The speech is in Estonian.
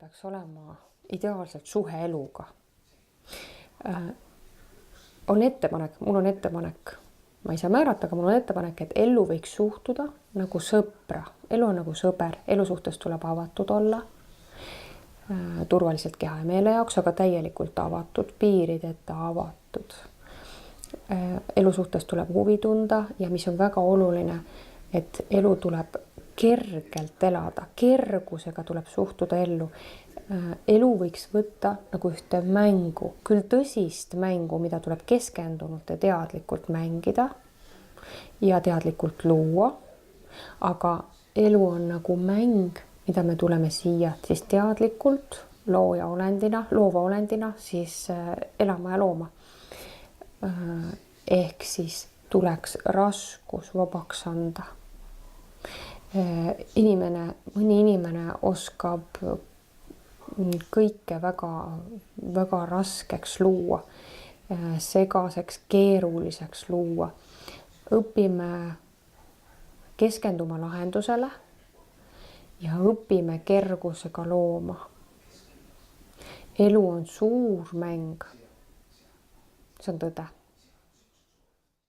peaks olema ideaalselt suhe eluga. Mul on ettepanek, ma ei saa määrata, aga mul on ettepanek, et ellu võiks suhtuda nagu sõpra. Elu on nagu sõber, elu suhtes tuleb avatud olla, turvaliselt keha ja meele jaoks, aga täielikult avatud, piirideta avatud. Elu suhtes tuleb huvi tunda ja mis on väga oluline, et elu tuleb kergelt elada, kergusega tuleb suhtuda ellu. Elu võiks võtta nagu ühte mängu, küll tõsist mängu, mida tuleb keskendunult ja teadlikult mängida ja teadlikult luua. Aga elu on nagu mäng, mida me tuleme siia siis teadlikult loova olendina siis elama ja looma. Ehk siis tuleks raskus vabaks anda. Mõni inimene oskab kõike väga raskeks luua, segaseks, keeruliseks luua. Õpime keskenduma lahendusele ja õpime kergusega looma. Elu on suur mäng. See on tõde.